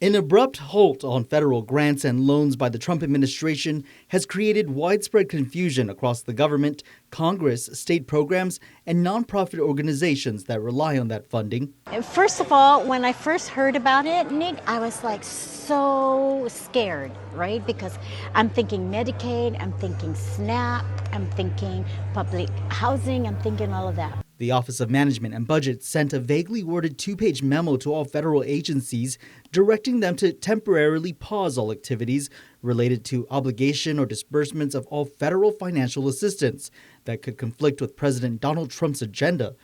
An abrupt halt on federal grants and loans by the Trump administration has created widespread confusion across the government, Congress, state programs, and nonprofit organizations that rely on that funding. First of all, when I first heard about it, Nick, I was like so scared, right? Because I'm thinking Medicaid, I'm thinking SNAP, I'm thinking public housing, I'm thinking all of that. The Office of Management and Budget sent a vaguely worded two-page memo to all federal agencies directing them to temporarily pause all activities related to obligation or disbursements of all federal financial assistance that could conflict with President Donald Trump's agenda.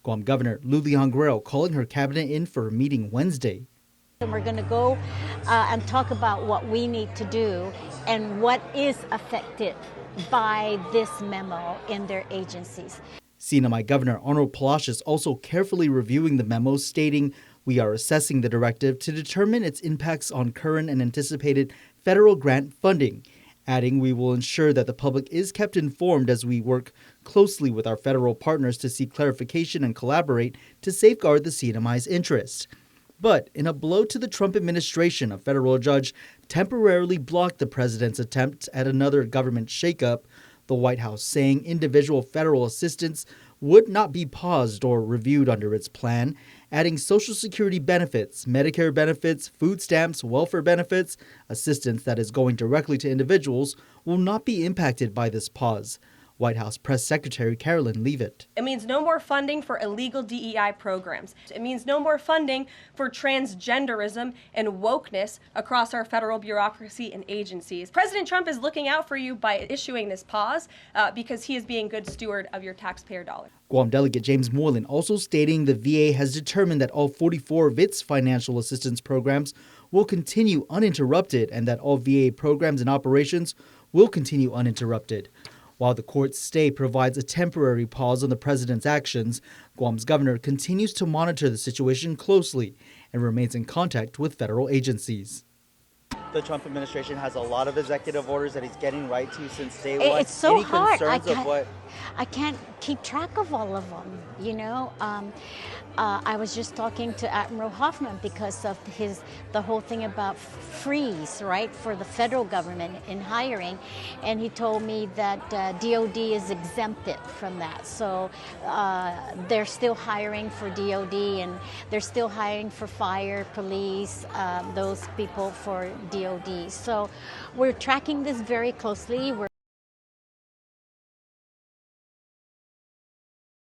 Guam Governor Lulian Guerrero calling her cabinet in for a meeting Wednesday. And we're going to go and talk about what we need to do and what is affected by this memo in their agencies. CNMI Governor Arnold Palacios also carefully reviewing the memo, stating, "We are assessing the directive to determine its impacts on current and anticipated federal grant funding," adding, "We will ensure that the public is kept informed as we work closely with our federal partners to seek clarification and collaborate to safeguard the CNMI's interest." But in a blow to the Trump administration, a federal judge temporarily blocked the president's attempt at another government shakeup, the White House saying individual federal assistance would not be paused or reviewed under its plan, adding Social Security benefits, Medicare benefits, food stamps, welfare benefits, assistance that is going directly to individuals will not be impacted by this pause. White House Press Secretary Carolyn Leavitt. It means no more funding for illegal DEI programs. It means no more funding for transgenderism and wokeness across our federal bureaucracy and agencies. President Trump is looking out for you by issuing this pause because he is being good steward of your taxpayer dollar. Guam Delegate James Moreland also stating the VA has determined that all 44 of its financial assistance programs will continue uninterrupted and that all VA programs and operations will continue uninterrupted. While the court's stay provides a temporary pause on the president's actions, Guam's governor continues to monitor the situation closely and remains in contact with federal agencies. The Trump administration has a lot of executive orders that he's getting right to since day one. It's so Any hard. concerns I can't keep track of all of them, you know. I was just talking to Admiral Hoffman because of the whole thing about freeze, right, for the federal government in hiring, and he told me that DOD is exempted from that. So they're still hiring for DOD, and they're still hiring for fire, police, those people for DOD. So we're tracking this very closely.